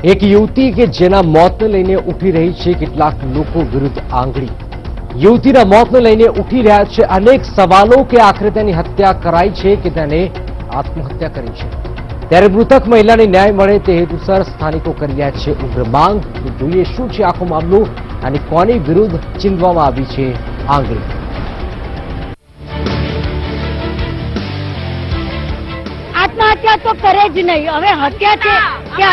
એક યુવતી કે જેના મોતને લઈને ઉઠી રહી છે કેટલાક લોકો વિરુદ્ધ આંગળી. યુવતીના મોતને લઈને ઉઠી રહ્યા છે અનેક સવાલો કે આખરે તેની હત્યા કરાઈ છે કે તેને આત્મહત્યા કરી છે. ત્યારે મૃતક મહિલાને ન્યાય મળે તે હેતુસર સ્થાનિકો કરી રહ્યા છે ઉગ્ર માંગ. જોઈએ શું છે આખો મામલો અને કોની વિરુદ્ધ ચીંધવામાં આવી છે આંગળી. આત્મહત્યા તો કરે જ નહીં, હવે હત્યા છે કે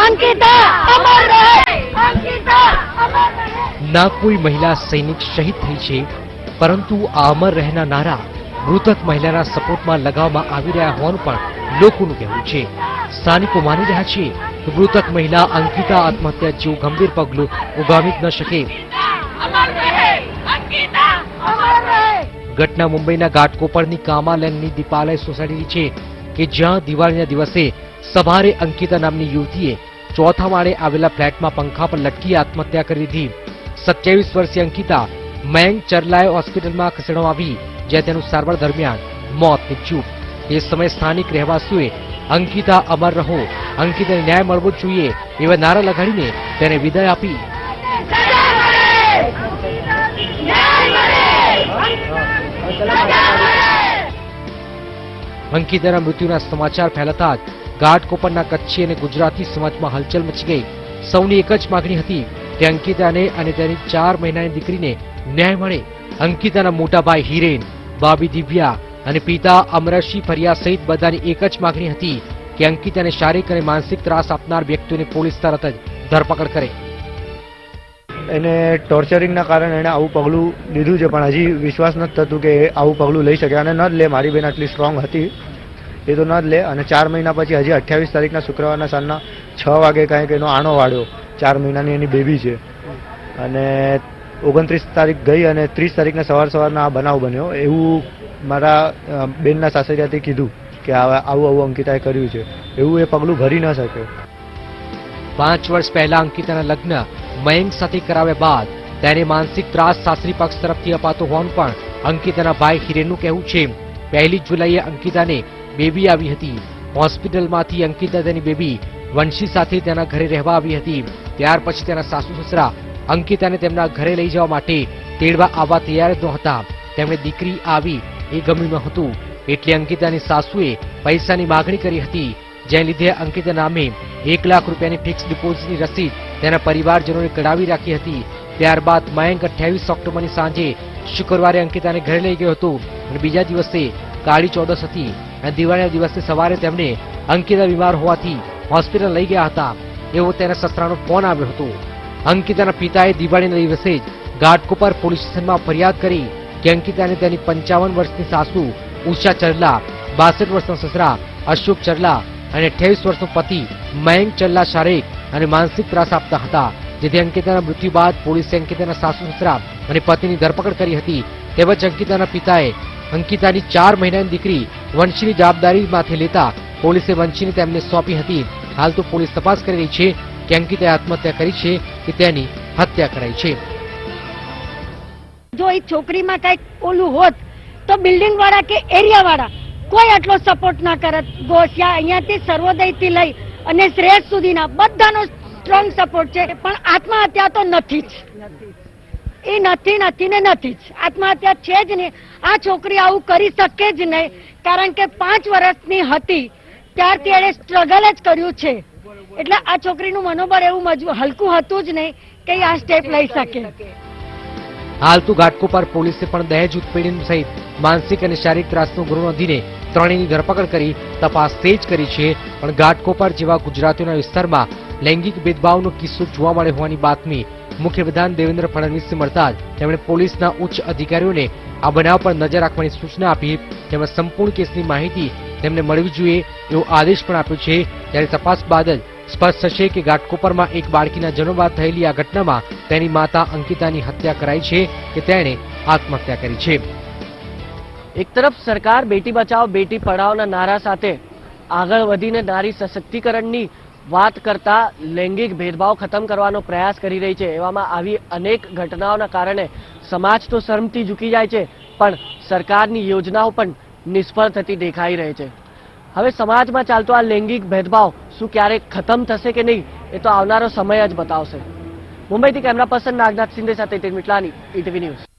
અંકિતા અમર રહે, અંકિતા અમર રહે. ના કોઈ મહિલા સૈનિક શહીદ થઈ છે, પરંતુ આ અમર રહેના નારા મૃતક મહિલાના સપોર્ટમાં લગાવવામાં આવી રહ્યા હોવાનું પણ લોકોનું કહેવું છે. સ્થાનિકો માની રહ્યા છે કે મૃતક મહિલા અંકિતા આત્મહત્યા જેવું ગંભીર પગલું ઉગામી જ ન શકે. ઘટના મુંબઈના ઘાટકોપરની કામાલેનની દીપાલય સોસાયટીની છે કે જ્યાં દિવાળીના દિવસે સવારે અંકિતા નામની યુવતીએ ચોથા માળે આવેલા ફ્લેટમાં પંખા પર લટકી આત્મહત્યા કરી દીધી. 27 વર્ષીય અંકિતા મયંક ચરલાએ હોસ્પિટલમાં ખસેડવામાં આવી, જ્યાં તેનું સારવાર દરમિયાન મોત નીપજ્યું. તે સમયે સ્થાનિક રહેવાસીઓએ અંકિતા અમર રહો, અંકિતાને ન્યાય મળવો જોઈએ એવા નારા લગાડીને તેને વિદાય આપી. અંકિતાના મૃત્યુના સમાચાર ફેલાતા જ ઘાટકોપરના કચ્છી અને ગુજરાતી સમાજમાં હલચલ મચી ગઈ. સૌની એક જ માગણી હતી કે અંકિતાને અને તેની 4 મહિનાની દીકરીને ન્યાય મળે. અંકિતાના મોટા ભાઈ હિરેન, ભાભી દિવ્યા અને પિતા અમરશી ફરિયા સહિત બધાની એક જ માગણી હતી કે અંકિતાને શારીરિક અને માનસિક ત્રાસ આપનાર વ્યક્તિઓને પોલીસ તરત જ ધરપકડ કરે. એને ટોર્ચરિંગના કારણે એને આવું પગલું લીધું છે, પણ હજી વિશ્વાસ નથી થતું કે આવું પગલું લઈ શકે અને ન જ લે. મારી બેન આટલી સ્ટ્રોંગ હતી એ તો ન જ લે. અને 4 મહિના પછી હજી 28 તારીખના શુક્રવારના સાંજના 6 વાગે કાંઈક એનો આણો વાળ્યો. 4 મહિનાની એની બેબી છે અને 29 તારીખ ગઈ અને 30 તારીખના સવારના આ બનાવ બન્યો એવું મારા બેનના સાસરિયાથી કીધું કે આવું અંકિતાએ કર્યું છે. એવું એ પગલું ભરી ન શકે. 5 વર્ષ પહેલા અંકિતાના લગ્ન મયંક સાથે કરાવ્યા બાદ તેને માનસિક ત્રાસ સાસરી પક્ષ તરફથી અપાતો હોવાનું પણ અંકિતાના ભાઈ હિરેનનું કહેવું છે. 1 જુલાઈએ અંકિતાને બેબી આવી હતી. હોસ્પિટલમાંથી અંકિતા તેની બેબી વંશી સાથે તેના ઘરે રહેવા આવી હતી. ત્યાર પછી તેના સાસુ સસરા અંકિતાને તેમના ઘરે લઈ જવા માટે તેડવા આવવા તૈયાર જ નહોતા. તેમણે દીકરી આવી એ ગમ્યું ન હતું એટલે અંકિતાની સાસુએ પૈસાની માગણી કરી હતી, જેને લીધે અંકિતા નામે 1 લાખ રૂપિયાની ફિક્સ ડિપોઝિટની રસીદ તેના પરિવારજનોને કઢાવી રાખી હતી. ત્યારબાદ મયંક 28 ઓક્ટોબરની સાંજે શુક્રવારે અંકિતાને ઘરે લઈ ગયો હતો અને બીજા દિવસે કાળી ચૌદસ હતી અને દિવાળીના દિવસે સવારે તેમને અંકિતા બીમાર હોવાથી હોસ્પિટલ લઈ ગયા હતા એવો તેના સસરાનો ફોન આવ્યો હતો. અંકિતાના પિતાએ દિવાળીના દિવસે જ ઘાટકોપર પોલીસ સ્ટેશનમાં ફરિયાદ કરી કે અંકિતાને તેની 55 વર્ષની સાસુ ઉષા ચરલા, 62 વર્ષના સસરા અશોક ચરલા અને 28 વર્ષનો પતિ મયંક ચરલા શારીરિક અને માનસિક ત્રાસ આપતા હતા. જેથી અંકિતાના મૃત્યુ બાદ પોલીસે અંકિતાના સાસુ સસરા અને પતિની ધરપકડ કરી હતી. તેમજ અંકિતાના પિતાએ અંકિતાની 4 મહિનાની દીકરી વંશીની જવાબદારી માથે લેતા પોલીસે વંશીને તેમને સોંપી હતી. હાલ તો પોલીસ તપાસ કરી રહી છે કે અંકિતાએ આત્મહત્યા કરી છે કે તેની હત્યા કરાઈ છે. જો એ છોકરીમાં કઈક ઓલું હોત તો બિલ્ડિંગ વાળા કે એરિયા વાળા કોઈ આટલો સપોર્ટ ના કરત. ગોસિયા અહીંયાથી સર્વોદયથી લઈ અને શ્રેષ્ઠ સુધીના બધાનો સ્ટ્રોંગ સપોર્ટ છે, પણ આત્મહત્યા તો નથી જ. એ નથી ને નથી જ. આત્મહત્યા છે જ નહીં. આ છોકરી આવું કરી શકે જ નહીં, કારણ કે 5 વર્ષની હતી ત્યારથી એણે સ્ટ્રગલ જ કર્યું છે. એટલે આ છોકરીનું મનોબળ એવું હલકું હતું જ નહીં કે આ સ્ટેપ લઈ શકે. હાલ તો ઘાટકોપર પોલીસે પણ દહેજ ઉત્પીડન સહિત માનસિક અને શારીરિક ત્રાસનો ગુનો નોંધીને ત્રણેયની ધરપકડ કરી તપાસ તેજ કરી છે. પણ ઘાટકોપર જેવા ગુજરાતીઓના વિસ્તારમાં લૈંગિક ભેદભાવનો કિસ્સો જોવા મળે હોવાની બાતમી મુખ્યપ્રધાન દેવેન્દ્ર ફડણવીસને મળતા જ તેમણે પોલીસના ઉચ્ચ અધિકારીઓને આ બનાવ પર નજર રાખવાની સૂચના આપી. તેમજ સંપૂર્ણ કેસની માહિતી તેમને મળવી જોઈએ એવો આદેશ પણ આપ્યો છે. ત્યારે તપાસ બાદ જ સ્પષ્ટ થશે કે ઘાટકોપરમાં એક બાળકીના જન્મ બાદ થયેલી આ ઘટનામાં તેની માતા અંકિતાની હત્યા કરાઈ છે કે તેણે આત્મહત્યા કરી છે. એક તરફ સરકાર બેટી બચાવો બેટી પઢાઓના નારા સાથે આગળ વધીને નારી સશક્તિકરણની વાત કરતા લૈંગિક ભેદભાવ ખતમ કરવાનો પ્રયાસ કરી રહી છે. એવામાં આવી અનેક ઘટનાઓના કારણે સમાજ તો શરમથી ઝૂકી જાય છે, પણ સરકારની યોજનાઓ પણ નિષ્ફળ થતી દેખાઈ રહી છે. હવે સમાજમાં ચાલતો આ લૈંગિક ભેદભાવ શું ક્યારેક ખતમ થશે કે નહીં એ તો આવનારો સમય જ બતાવશે. મુંબઈથી કેમેરા પર્સન નાગનાથ શિંદે સાથે મીટલાની, ETV ન્યૂઝ.